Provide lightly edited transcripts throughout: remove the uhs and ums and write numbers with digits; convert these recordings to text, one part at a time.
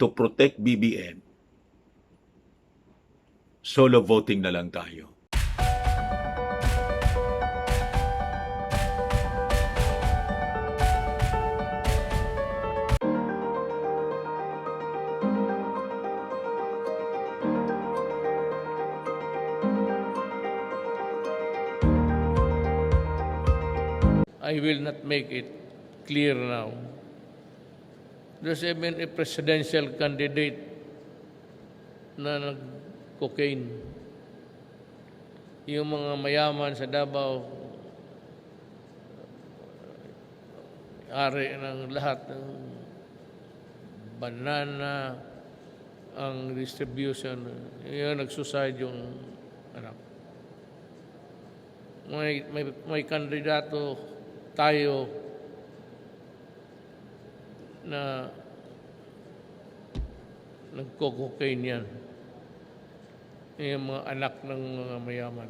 to protect BBM, solo voting na lang tayo. I will not make it clear now. There's even a presidential candidate na nag-cocaine. Yung mga mayaman sa Davao, ari ng lahat ng banana, ang distribution, yun nagsuside yung anak. May kandidato tayo na nagko-cocaine yan. Yung mga anak ng mga mayaman.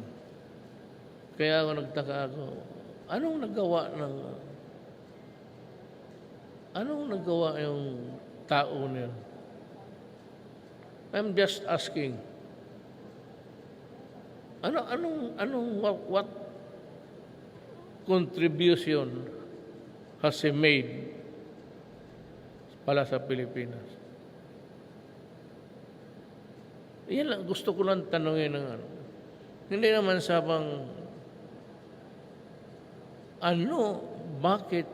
Kaya ako nagtaka ako, anong nagawa yung tao niya? I'm just asking. What contribution has he made pala sa Pilipinas? Yan lang, gusto ko lang tanongin ng ano. Hindi naman sabang bakit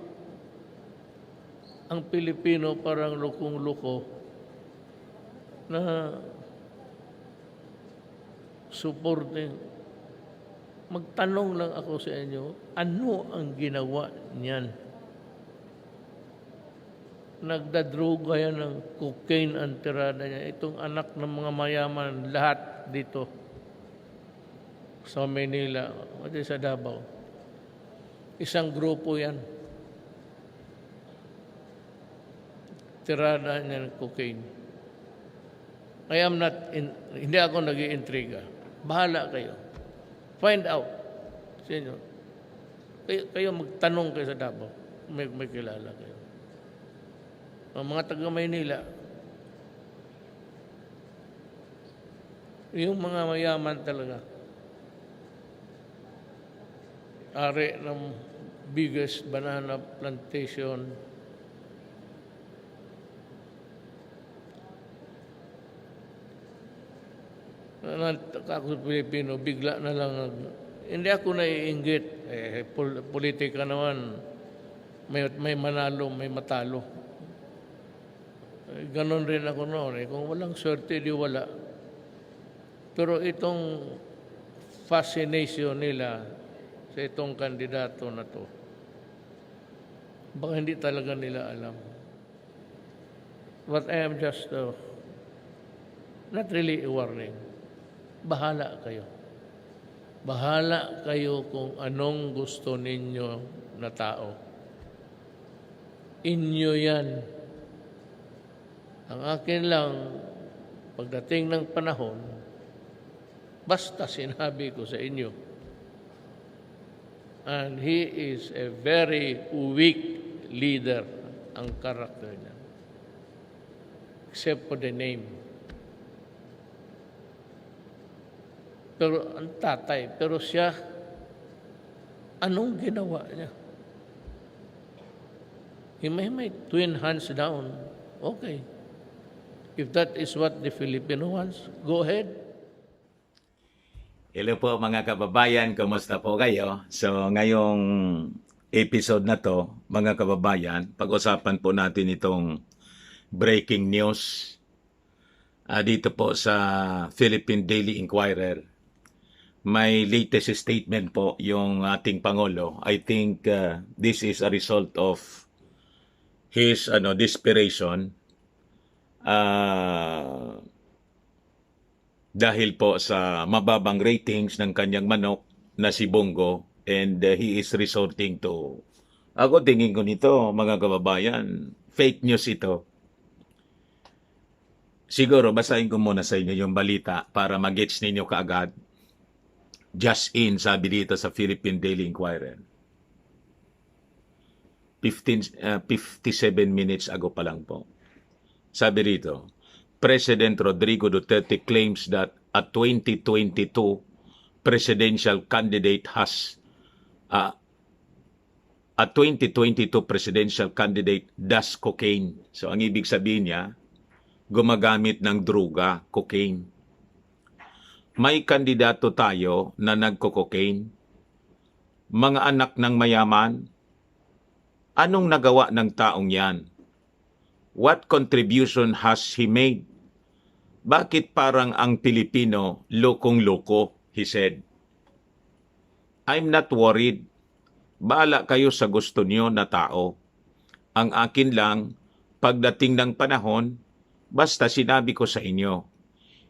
ang Pilipino parang lukong-luko na supporting. Magtanong lang ako sa inyo, ano ang ginawa niyan? Nagdadruga yan ng cocaine ang tirada niya. Itong anak ng mga mayaman, lahat dito sa Manila, o sa Davao. Isang grupo yan. Tirada niya ng cocaine. Hindi ako nag-iintriga. Bahala kayo. Find out. Sino? Kayo magtanong kayo sa Davao. May kilala kayo. Ang mga taga Maynila, yung mga mayaman talaga, ari ng biggest banana plantation, ako Pilipino, bigla na lang, hindi ako naiinggit. Politika naman, may manalo, may matalo. Ganon rin ako noon. Kung walang swerte, di wala. Pero itong fascination nila sa itong kandidato na to, baka hindi talaga nila alam. But I am just not really a warning. Bahala kayo. Bahala kayo kung anong gusto ninyo na tao. Inyo yan. Ang akin lang, pagdating ng panahon, basta sinabi ko sa inyo, and he is a very weak leader, ang karakter niya. Except for the name. Pero ang tatay, pero siya, anong ginawa niya? He may twin hands down. Okay. If that is what the Filipino wants, go ahead. Hello po mga kababayan, kumusta po kayo? So ngayong episode na to, mga kababayan, pag-usapan po natin itong breaking news dito po sa Philippine Daily Inquirer. May latest statement po yung ating Pangulo. I think this is a result of his desperation dahil po sa mababang ratings ng kanyang manok na si Bongo, and he is resorting to, ako tingin ko nito mga kababayan, fake news ito. Siguro basahin ko muna sa inyo yung balita para mag-gets ninyo kaagad. Just in, sabi dito sa Philippine Daily Inquirer. 57 minutes ago pa lang po. Sabi rito, President Rodrigo Duterte claims that a 2022 presidential candidate has a 2022 presidential candidate does cocaine. So ang ibig sabihin niya, gumagamit ng droga, cocaine. May kandidato tayo na nagko-cocaine. Mga anak ng mayaman, anong nagawa ng taong yan? What contribution has he made? Bakit parang ang Pilipino lokong-loko, he said. I'm not worried. Bahala kayo sa gusto niyo na tao. Ang akin lang, pagdating ng panahon, basta sinabi ko sa inyo,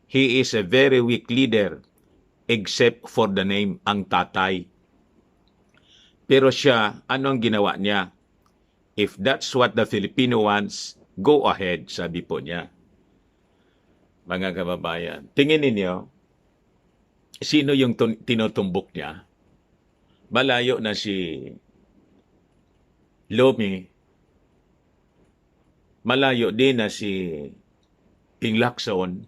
he is a very weak leader, except for the name, ang tatay. Pero siya, ano ang ginawa niya? If that's what the Filipino wants, go ahead, sabi po niya. Mga kababayan, tingin ninyo, sino yung tinutumbok niya? Malayo na si Lomi, malayo din na si Ping Lacson,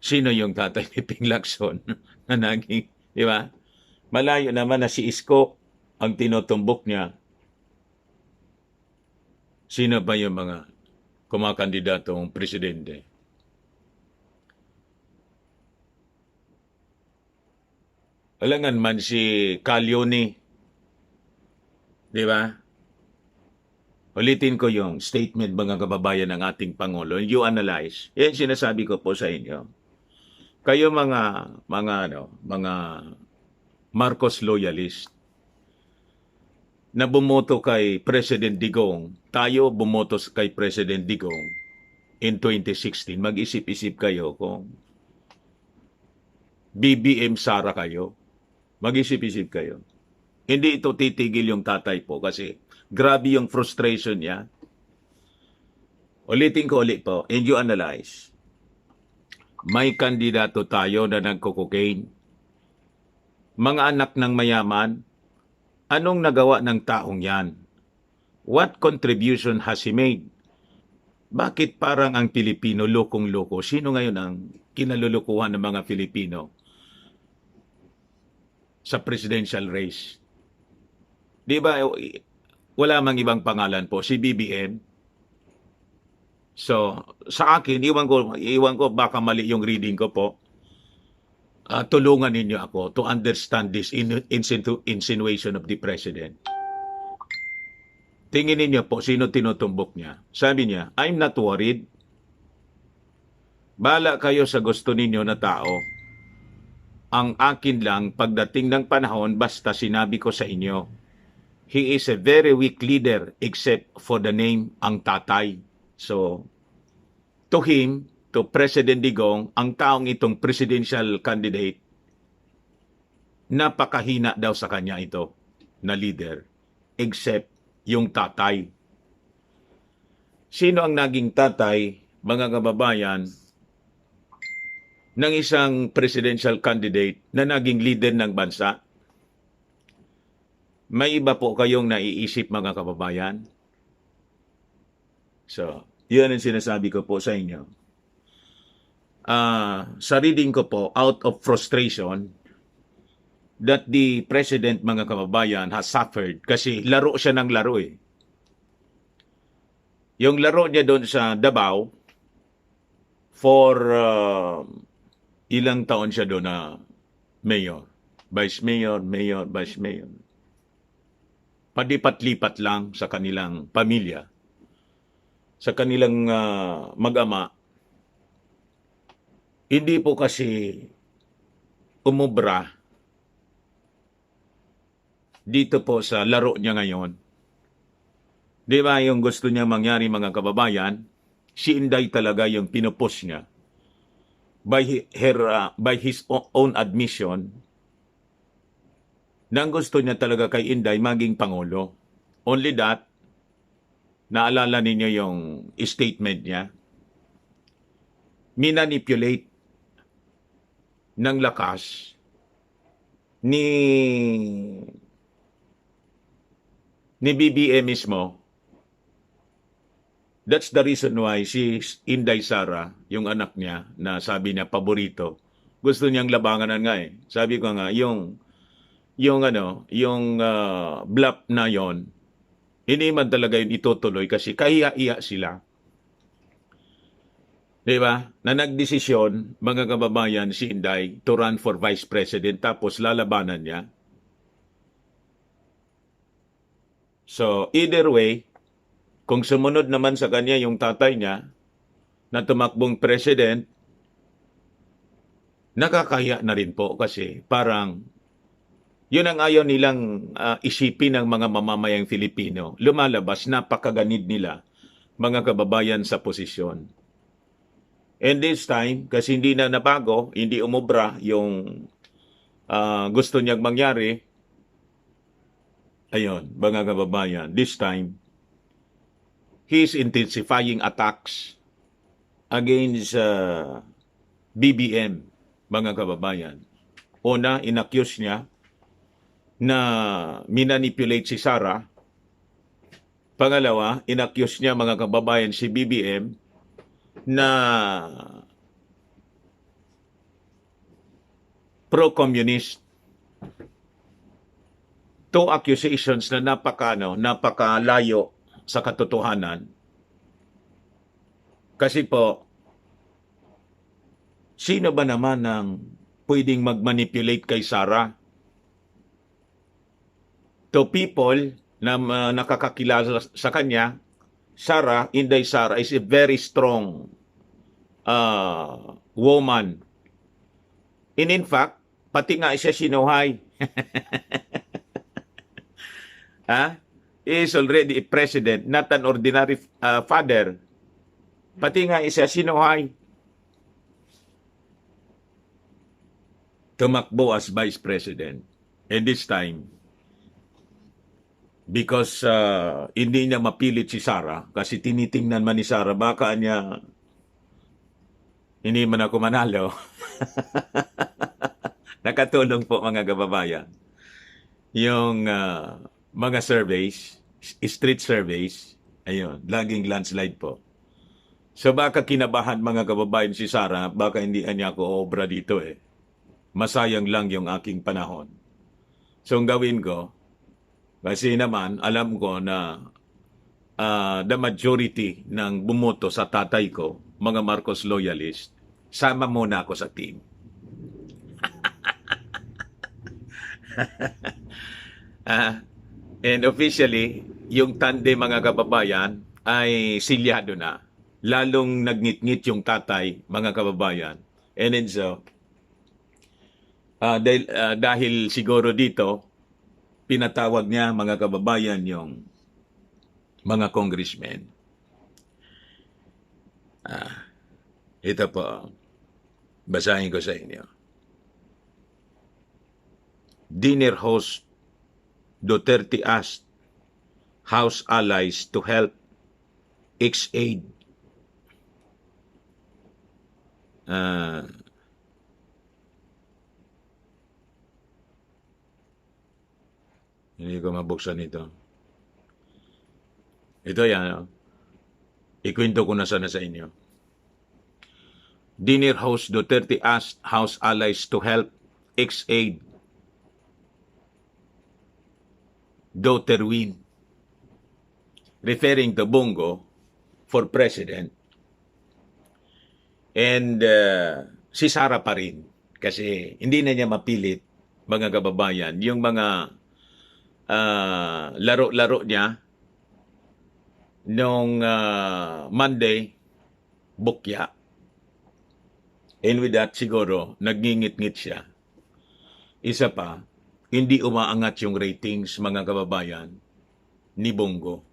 sino yung tatay ni Ping Lacson na naging, di ba? Malayo naman na si Isko ang tinutumbok niya. Sino ba yung mga kumakandidatong presidente? Alangan man si Caglioni, di ba? Ulitin ko yung statement mga kababayan ng ating Pangulo. You analyze. Yan sinasabi ko po sa inyo. Kayo mga Marcos loyalist na bumoto kay President Digong, tayo bumoto kay President Digong in 2016, mag-isip-isip kayo kung BBM Sara kayo. Mag-isip-isip kayo. Hindi ito titigil yung tatay po kasi grabe yung frustration niya. Ulitin ko ulit po, and you analyze. May kandidato tayo na nagko-cocaine. Mga anak ng mayaman, anong nagawa ng taong yan? What contribution has he made? Bakit parang ang Pilipino lokong-loko? Sino ngayon ang kinalulukuhan ng mga Pilipino sa presidential race? Di ba, wala mang ibang pangalan po, si BBM. So, sa akin, iwan ko baka mali yung reading ko po. Tulungan ninyo ako to understand this insinuation of the president. Tingin ninyo po, sino tinutumbok niya? Sabi niya, I'm not worried. Bahala kayo sa gusto ninyo na tao. Ang akin lang, pagdating ng panahon, basta sinabi ko sa inyo, he is a very weak leader except for the name, ang tatay. So, to him, to President Digong, ang taong itong presidential candidate, napakahina daw sa kanya ito na leader, except yung tatay. Sino ang naging tatay, mga kababayan, ng isang presidential candidate na naging leader ng bansa? May iba po kayong naiisip, mga kababayan? So, yun ang sinasabi ko po sa inyo. Sa reading ko po, out of frustration, that the president, mga kababayan, has suffered kasi laro siya ng laro eh. Yung laro niya doon sa Davao, for ilang taon siya doon na mayor, vice mayor, vice mayor. Padipat-lipat lang sa kanilang pamilya, sa kanilang mag-ama. Hindi po kasi umubra dito po sa laro niya ngayon. Di ba yung gusto niya mangyari, mga kababayan? Si Inday talaga yung pinupos niya. By his own admission, nang gusto niya talaga kay Inday maging Pangulo. Only that, naalala ninyo yung statement niya? Minanipulate ng lakas ni ni BBM mismo. That's the reason why si Inday Sara, yung anak niya, na sabi niya paborito, gusto niyang labanganan nga eh. Sabi ko nga, yung bluff na yon, hindi man talaga yun itutuloy kasi kahiya-iya sila. Diba? Na nagdesisyon, mga kababayan, si Inday to run for Vice President tapos lalabanan niya. So, either way, kung sumunod naman sa kanya yung tatay niya na tumakbong president, nakakaya na rin po kasi parang yun ang ayaw nilang isipin ng mga mamamayang Filipino. Lumalabas, napakaganid nila, mga kababayan sa posisyon. And this time, kasi hindi na nabago, hindi umubra yung gusto niyang mangyari, ayun, mga kababayan, this time, he is intensifying attacks against BBM, mga kababayan. Una, inaccuse niya na minanipulate si Sara. Pangalawa, inaccuse niya, mga kababayan, si BBM na pro-communist. Two accusations na napakalayo sa katotohanan. Kasi po, sino ba naman ang pwedeng mag-manipulate kay Sara? To people na nakakakilala sa kanya, Sara, Inday Sara, is a very strong woman. And in fact, pati nga siya sinuhay. He is already a president, not an ordinary father. Pati nga siya sinuhay. Tumakbo as vice president. And this time, because hindi niya mapilit si Sara, kasi tinitingnan man ni Sara, baka niya hindi man ako manalo. Nakatulong po, mga kababayan, yung mga surveys, street surveys, ayun, laging landslide po. So baka kinabahan, mga kababayan, si Sara, baka hindi niya ako obra dito eh. Masayang lang yung aking panahon. So ang gawin ko, kasi naman alam ko na the majority ng bumoto sa tatay ko, mga Marcos loyalist, sama muna ako sa team. And officially, yung tandem, mga kababayan, ay silyado na. Lalong nagngit-ngit yung tatay, mga kababayan. And then so, dahil siguro dito, pinatawag niya, mga kababayan, yung mga congressmen. Ito po, basahin ko sa inyo. Dinner host Duterte asked House allies to help ex-aide. Hindi ko mabuksan ito. Ito yan. Ikwento ko na sana sa inyo. Dinner host Duterte asked House allies to help ex-aide daughter win, referring to Bongo for president. And si Sara pa rin, kasi hindi na niya mapilit, mga kababayan, yung mga laro-laro niya nung Monday, bukya. And with that, siguro, nagngingit-ngit siya. Isa pa, hindi umaangat yung ratings, mga kababayan, ni Bongo.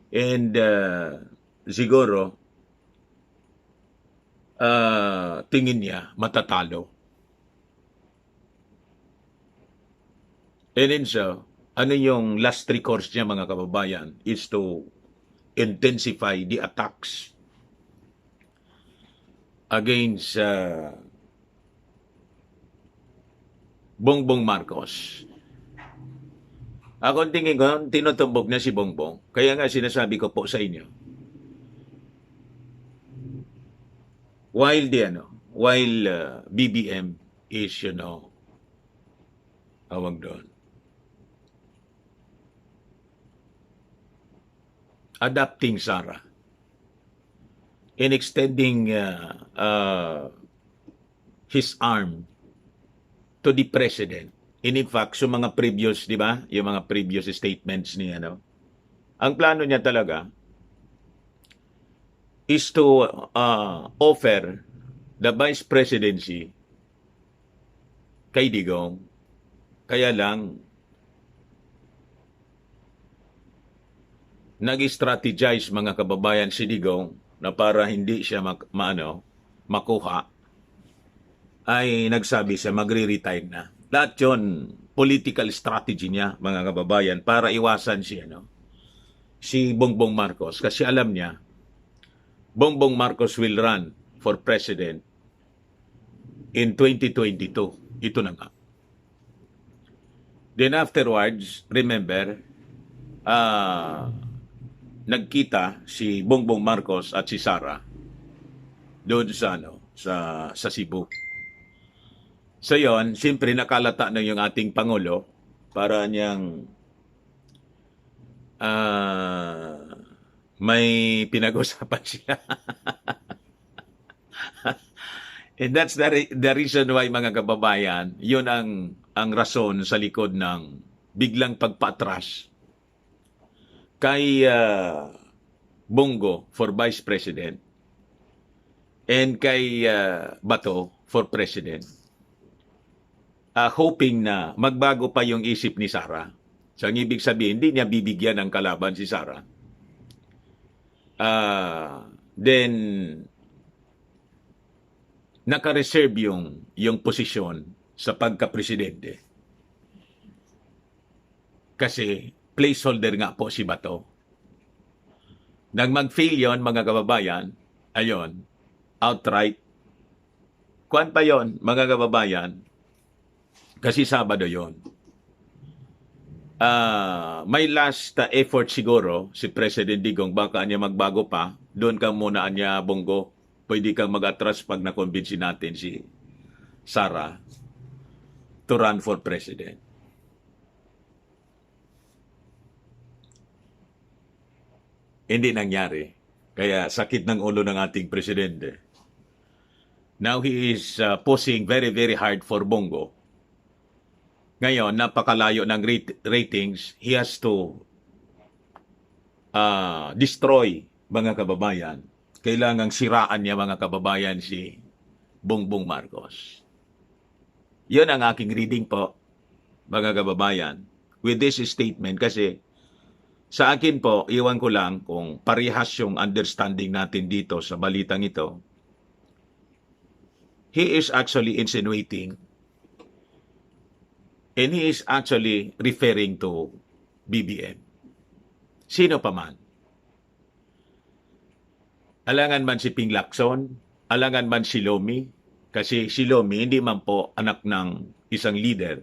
And siguro, tingin niya matatalo. And then so, ano yung last recourse niya, mga kababayan, is to intensify the attacks against Bongbong Marcos. Ako tingin ko, tinutumbok niya si Bongbong. Kaya nga sinasabi ko po sa inyo, while BBM is, awag doon, adapting Sara in extending his arm to the president. And in fact, so mga previous, di ba, yung mga previous statements niya, ang plano niya talaga is to offer the vice presidency kay Digong. Kaya lang, nag-strategize mga kababayan si Digong na para hindi siya makuha, ay nagsabi siya magre-retire na. Lahat yun, political strategy niya, mga kababayan, para iwasan si Bongbong Marcos. Kasi alam niya, Bongbong Marcos will run for president in 2022. Ito na nga. Then afterwards, remember, nagkita si Bongbong Marcos at si Sara doon sa Cebu. So yon, siyempre nakalata na yung ating Pangulo para niyang may pinag-usapan siya. And that's the reason why, mga kababayan, yun ang rason sa likod ng biglang pagpatras kay Bongo for Vice President and kay Bato for President. Hoping na magbago pa yung isip ni Sara. So, ang ibig sabihin, hindi niya bibigyan ng kalaban si Sara. Then, naka-reserve yung posisyon sa pagka-presidente. Kasi, placeholder nga po si Bato. Nang mag-fail yun, mga kababayan, ayon, outright. Kuwan pa yon, mga kababayan? Kasi Sabado yon. May last effort siguro si President Digong, baka niya magbago pa. Doon ka muna niya, Bongo. Pwede kang mag-atras pag na-convince natin si Sara to run for president. Hindi nangyari. Kaya sakit ng ulo ng ating presidente. Now he is pushing very, very hard for Bongo. Ngayon, napakalayo ng ratings, he has to destroy, mga kababayan. Kailangang siraan niya, mga kababayan, si Bongbong Marcos. Yun ang aking reading po, mga kababayan, with this statement. Kasi sa akin po, iwan ko lang kung parehas yung understanding natin dito sa balitang ito. He is actually insinuating and he is actually referring to BBM. Sino pa man. Alangan man si Ping Lacson, alangan man si Lomi, kasi si Lomi hindi man po anak ng isang leader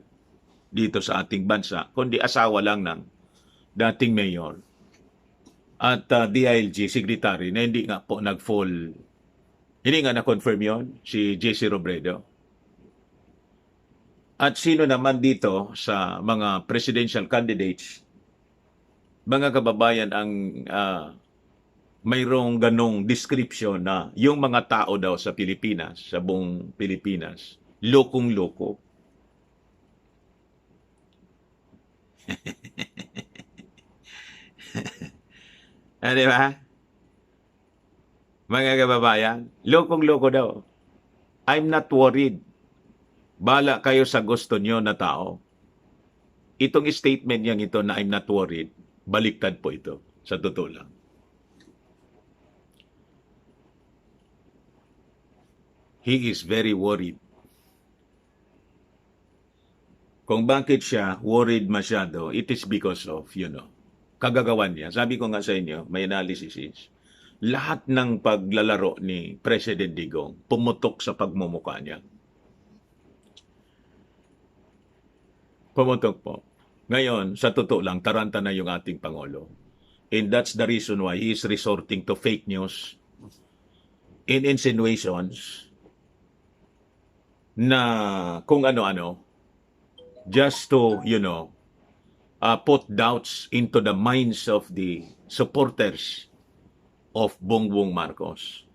dito sa ating bansa, kundi asawa lang ng dating mayor at DILG secretary na hindi nga po nag-fall. Hindi nga na-confirm yon, si JC Robredo. At sino naman dito sa mga presidential candidates, mga kababayan, ang mayroong ganong description na yung mga tao daw sa Pilipinas, sa buong Pilipinas, lokong-loko. Di ba? Mga kababayan, lokong-loko daw. I'm not worried. Bala kayo sa gusto nyo na tao. Itong statement niyang ito na I'm not worried, baliktad po ito, sa totoo lang. He is very worried. Kung bakit siya worried masyado, it is because of, kagagawan niya. Sabi ko nga sa inyo, may analysis is, lahat ng paglalaro ni President Digong pumutok sa pagmumukha niya. Pumutok po. Ngayon, sa totoo lang, taranta na yung ating Pangulo. And that's the reason why he is resorting to fake news and insinuations na kung ano-ano just to, put doubts into the minds of the supporters of Bongbong Marcos.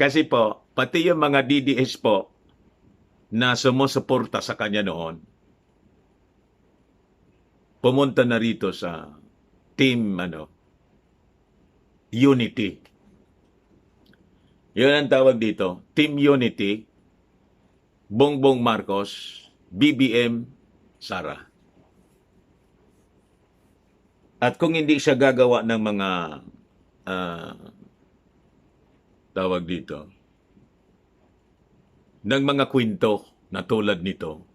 Kasi po, pati yung mga DDS po na sumusuporta sa kanya noon, pumunta na rito sa Team Unity. Yun ang tawag dito, Team Unity, Bongbong Marcos, BBM, Sara. At kung hindi siya gagawa ng mga tawag dito, ng mga kwento na tulad nito,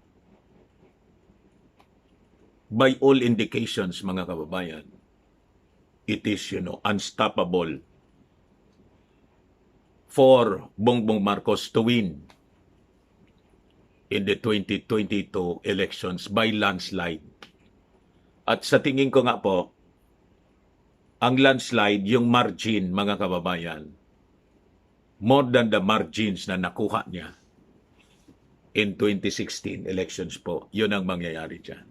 by all indications, mga kababayan, it is, unstoppable for Bongbong Marcos to win in the 2022 elections by landslide. At sa tingin ko nga po, ang landslide, yung margin, mga kababayan, more than the margins na nakuha niya in 2016 elections po, yun ang mangyayari dyan.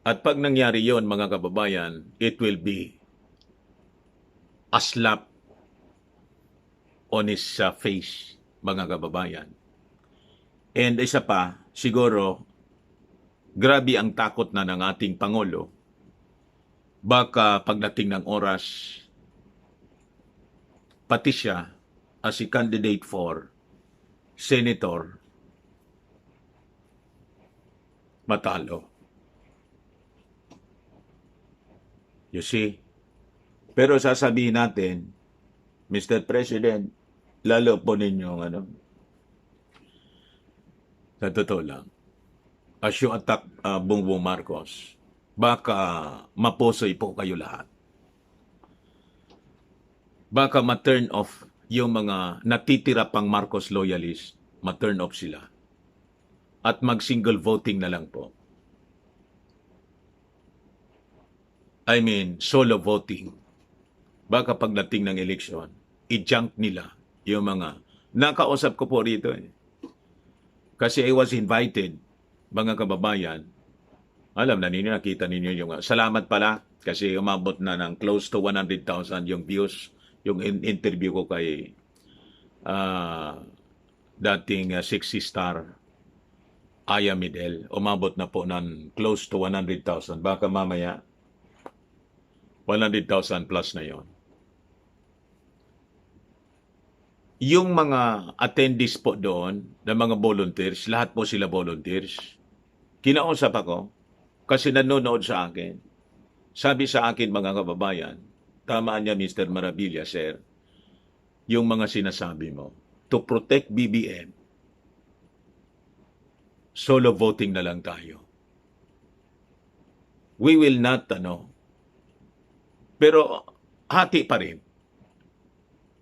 At pag nangyari yon, mga kababayan, it will be a slap on his face, mga kababayan. And isa pa, siguro, grabe ang takot na ng ating Pangulo. Baka pagdating ng oras, pati siya as a candidate for senator, matalo. You see? Pero sasabihin natin, Mr. President, lalo po ninyong sa totoo lang, as you attack Bongbong Marcos, baka mapusoy po kayo lahat. Baka ma-turn off yung mga natitira pang Marcos loyalist, ma-turn off sila. At mag-single voting na lang po. I mean, solo voting. Baka pagdating ng eleksyon, i-junk nila yung mga, nakausap ko po rito Kasi I was invited, mga kababayan, alam na ninyo, nakita ninyo yung, salamat pala, kasi umabot na ng close to 100,000 yung views, yung interview ko kay dating 60-star Aya Midel, umabot na po ng close to 100,000. Baka mamaya, 100,000 plus na yon. Yung mga attendees po doon, ng mga volunteers, lahat po sila volunteers. Kinausap ako, kasi nanonood sa akin. Sabi sa akin, mga kababayan, tamaan niya Mr. Maravilla, sir, yung mga sinasabi mo, to protect BBM, solo voting na lang tayo. We will not, pero hati pa rin.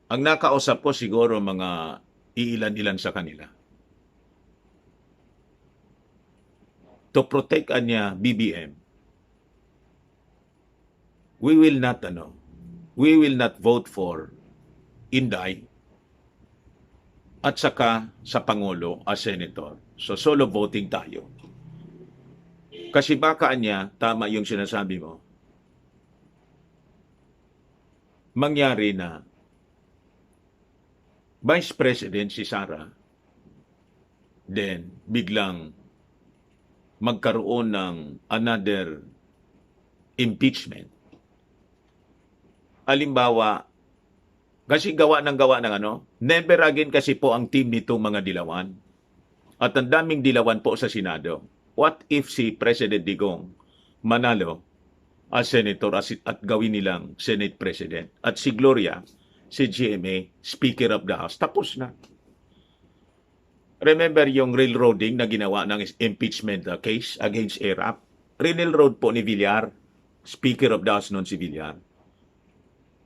Ang nakausap ko siguro mga iilan-ilan sa kanila. To protect niya BBM, we will not vote for Inday at saka sa Pangulo as Senator. So solo voting tayo. Kasi baka niya, tama yung sinasabi mo, mangyari na Vice President si Sara, then biglang magkaroon ng another impeachment. Halimbawa, kasi gawa ng never again kasi po ang team nitong mga dilawan. At ang daming dilawan po sa Senado. What if si President Digong manalo as Senator at gawin nilang Senate President? At si Gloria, si GMA, Speaker of the House, tapos na. Remember yung railroading na ginawa ng impeachment case against ARAP? Railroad po ni Villar, Speaker of the House noon si Villar.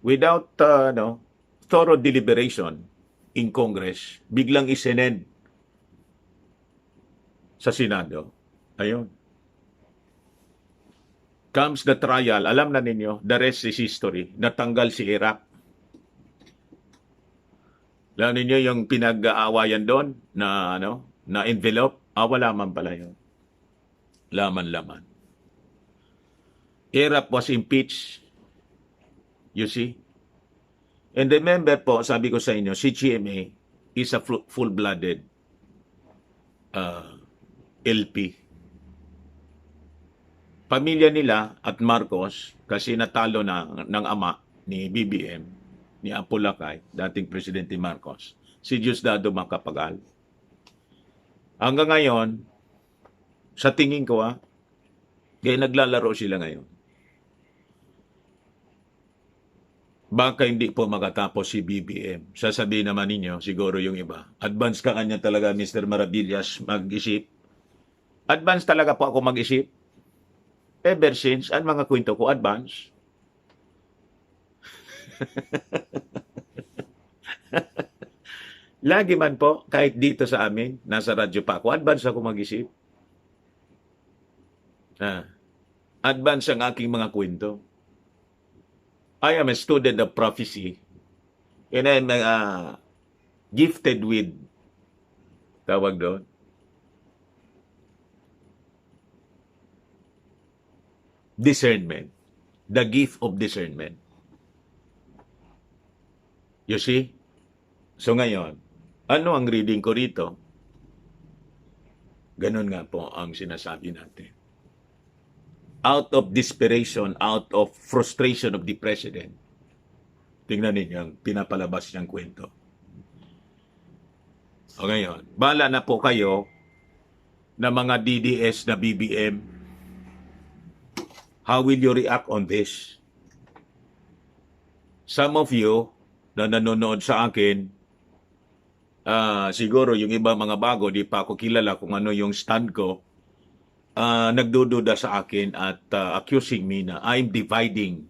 Without thorough deliberation, in Congress, biglang isenend sa Senado. Ayun. Comes the trial, alam na ninyo, the rest is history. Natanggal si Iraq. Alam ninyo yung pinag-aawayan doon na na envelope, wala man pala yun. Laman-laman. Iraq was impeached. You see? And remember po, sabi ko sa inyo, si GMA is a full-blooded LP. Pamilya nila at Marcos, kasi natalo na ng ama ni BBM, ni Apo Lakay, dating Presidente Marcos, si Diosdado Macapagal. Hanggang ngayon, sa tingin ko kaya naglalaro sila ngayon. Baka hindi po makatapos si BBM. Sasabihin naman ninyo, siguro yung iba, advance ka kanya talaga, Mr. Maravillas, mag-isip. Advance talaga po ako mag-isip. Ever since, ang mga kwento ko, advance. Lagi man po, kahit dito sa amin, nasa radyo pa ako, advance ako mag-isip. Advance ang aking mga kwento. I am a student of prophecy, and I'm gifted with, tawag doon, discernment. The gift of discernment. You see? So ngayon, ano ang reading ko rito? Ganun nga po ang sinasabi natin. Out of desperation, out of frustration of the president. Tingnan ninyo ang pinapalabas niyang kwento. O ngayon, bala na po kayo na mga DDS na BBM. How will you react on this? Some of you na nanonood sa akin, siguro yung iba mga bago, di pa ako kilala kung ano yung stand ko, nagdududa sa akin at accusing me na I'm dividing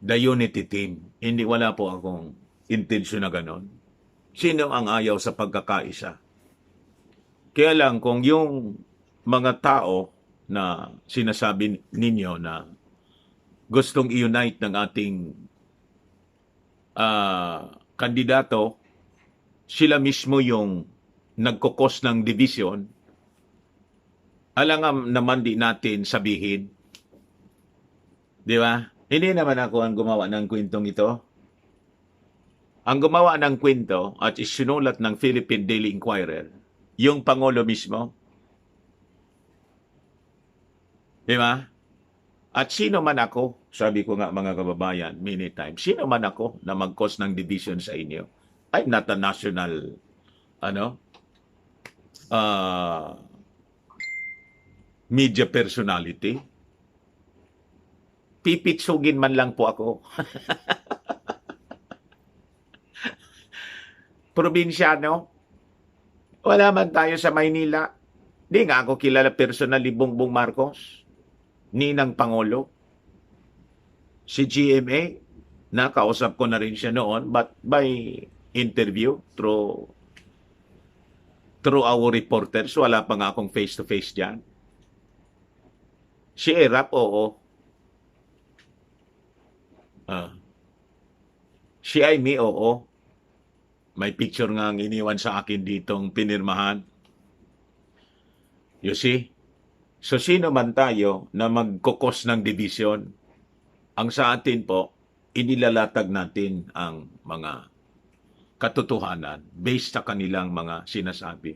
the unity team. Hindi, wala po akong intensyon na ganon. Sino ang ayaw sa pagkakaisa? Kaya lang kung yung mga tao na sinasabi ninyo na gustong i-unite ng ating kandidato, sila mismo yung nagkukos ng division, alangan naman di natin sabihin. Di ba? Hindi naman ako ang gumawa ng kwentong ito. Ang gumawa ng kwento at isinulat ng Philippine Daily Inquirer, yung Pangulo mismo. Di ba? At sino man ako, sabi ko nga mga kababayan, many times, sino man ako na mag-cause ng division sa inyo, I'm not a national, media personality. Pipitsugin man lang po ako. Probinsyano, wala man tayo sa Maynila. Di nga ako kilala personally Bongbong Marcos, ninang Pangulo. Si GMA, nakausap ko na rin siya noon, but by interview through our reporters, wala pa nga akong face-to-face dyan. Si Erap, oo. Si Aimee, oo. May picture nga ang iniwan sa akin ditong pinirmahan. You see? So, sino man tayo na magkukos ng division, ang sa atin po, inilalatag natin ang mga katotohanan based sa kanilang mga sinasabi.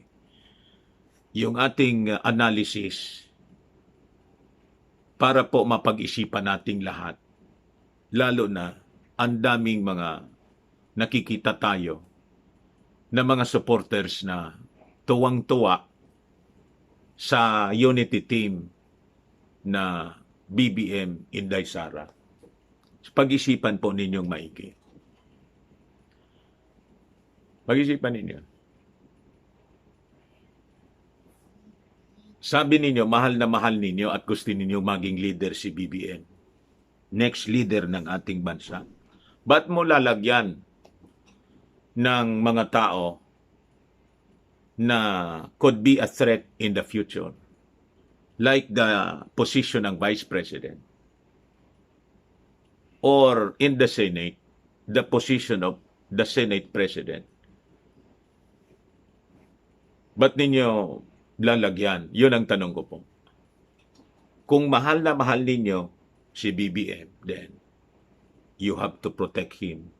Yung ating analysis para po mapag-isipan nating lahat, lalo na ang daming mga nakikita tayo na mga supporters na tuwang-tuwa sa unity team na BBM Inday Sara. Pag-isipan po ninyong maigi. Pag-isipan ninyo. Sabi ninyo, mahal na mahal ninyo at gusto ninyo maging leader si BBM. Next leader ng ating bansa. Ba't mo lalagyan ng mga tao na could be a threat in the future, like the position ng Vice President, or in the Senate, the position of the Senate President. Ba't ninyo lalagyan? Yun ang tanong ko po. Kung mahal na mahal ninyo si BBM, then you have to protect him.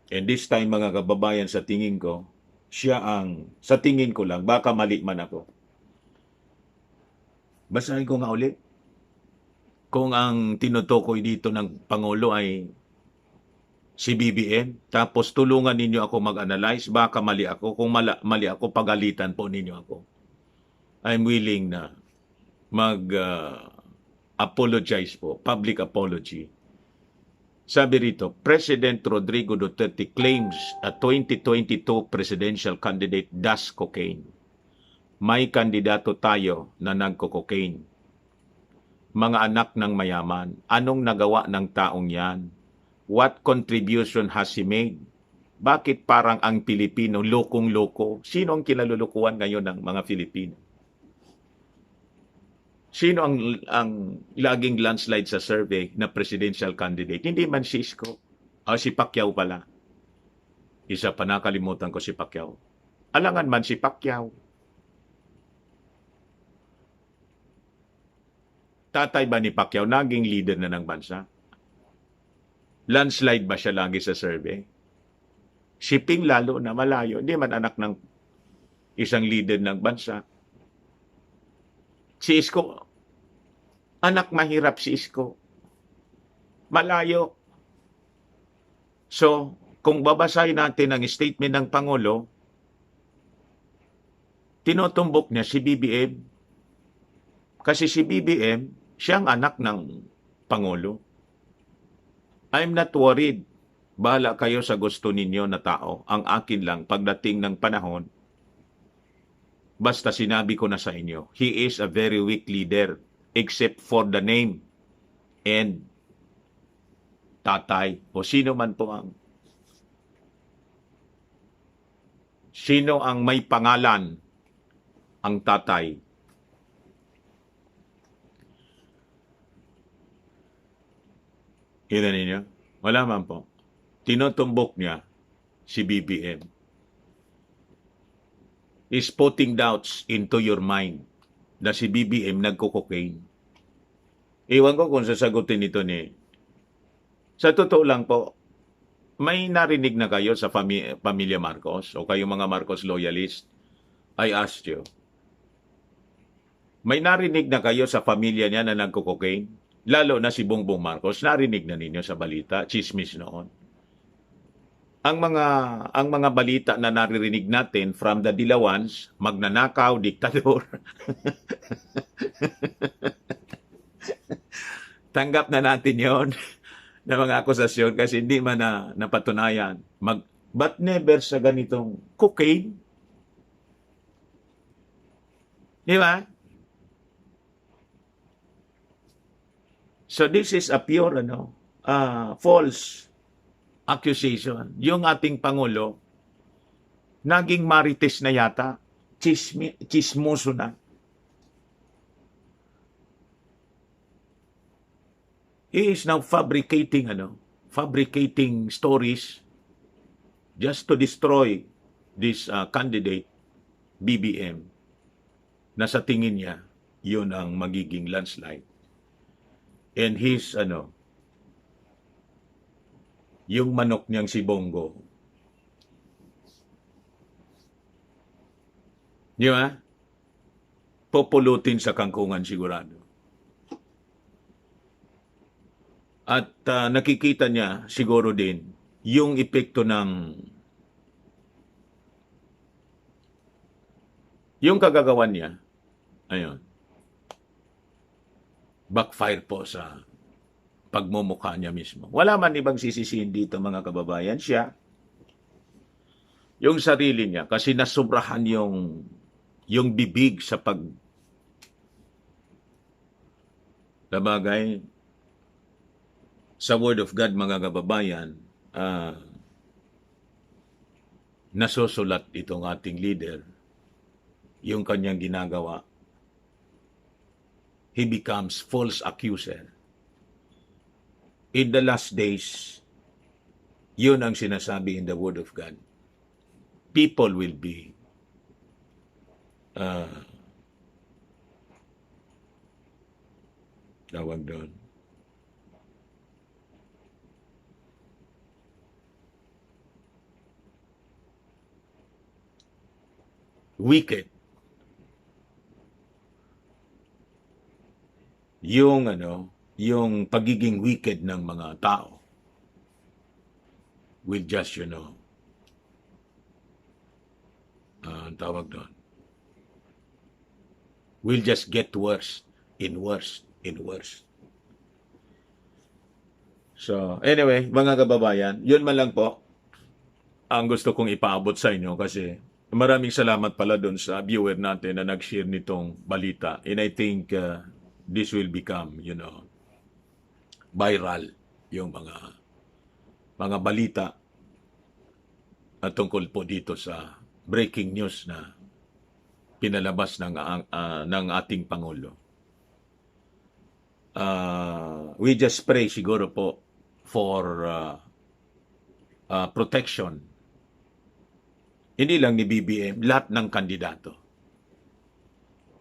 And this time, mga kababayan, sa tingin ko, sa tingin ko lang, baka mali man ako. Basahin ko nga ulit. Kung ang tinutukoy dito ng Pangulo ay si BBM, tapos tulungan ninyo ako mag-analyze, baka mali ako. Kung mali ako, pagalitan po ninyo ako. I'm willing na mag-apologize po, public apology. Sabi rito, President Rodrigo Duterte claims a 2022 presidential candidate does cocaine. May kandidato tayo na nagko-cocaine. Mga anak ng mayaman, anong nagawa ng taong yan? What contribution has he made? Bakit parang ang Pilipino lokong-loko? Sino ang kinalulukuhan ngayon ng mga Filipino? Sino ang laging landslide sa survey na presidential candidate? Hindi man si Isko. Si Pacquiao pala. Isa pa nakalimutan ko si Pacquiao. Alangan man si Pacquiao. Tatay ba ni Pacquiao naging leader na ng bansa? Landslide ba siya lagi sa survey? Si Ping lalo na malayo. Hindi man anak ng isang leader ng bansa. Si Isko, anak mahirap si Isko. Malayo. So, kung babasahin natin ang statement ng Pangulo, tinutumbok niya si BBM. Kasi si BBM, siyang anak ng Pangulo. I'm not worried. Bahala kayo sa gusto ninyo na tao. Ang akin lang, pagdating ng panahon, basta sinabi ko na sa inyo, he is a very weak leader except for the name and tatay o sino man po sino ang may pangalan ang tatay. Kita ninyo? Wala man po. Tinutumbok niya si BBM. Is putting doubts into your mind na si BBM nagko-cocaine. Iwan ko kung sasagutin ito ni... Sa totoo lang po, may narinig na kayo sa pamilya Marcos o kayo mga Marcos loyalist? I asked you. May narinig na kayo sa pamilya niya na nagko-cocaine? Lalo na si Bongbong Marcos, narinig na ninyo sa balita, chismis noon. Ang mga balita na naririnig natin from the Dilawans, magnanakaw, diktador. Tanggap na natin yon na mga akusasyon kasi hindi man napatunayan. But never sa ganitong cocaine. Di ba? So this is a pure false accusation. Yung ating Pangulo, naging marites na yata, chismoso na. He is now fabricating stories just to destroy this candidate, BBM, na sa tingin niya, yun ang magiging landslide. And his, yung manok niyang si Bongo. Di ba? Populutin sa kangkungan sigurado. At nakikita niya siguro din yung epekto ng yung kagagawan niya. Ayun. Backfire po sa pagmumukha niya mismo. Wala man ibang sisisihin dito mga kababayan. Siya, yung sarili niya, kasi nasubrahan yung bibig sa labagay sa Word of God mga kababayan, nasusulat itong ating leader, yung kanyang ginagawa, he becomes false accuser. In the last days, yun ang sinasabi in the Word of God. People will be tawag doon. Wicked. Yung pagiging wicked ng mga tao will just, tawag doon, will just get worse in worse in worse. So, anyway, mga kababayan, yun man lang po ang gusto kong ipaabot sa inyo kasi maraming salamat pala doon sa viewer natin na nag-share nitong balita. And I think this will become, viral yung mga balita at tungkol po dito sa breaking news na pinalabas ng ating Pangulo. We just pray siguro po for protection. Hindi lang ni BBM, lahat ng kandidato.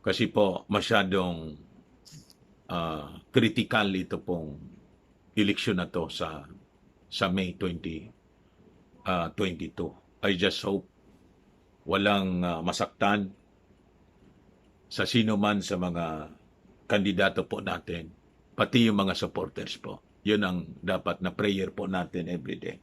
Kasi po masyadong critical ito pong eleksyon na to sa May 2022. I just hope walang masaktan sa sino man sa mga kandidato po natin, pati yung mga supporters po. Yun ang dapat na prayer po natin every day.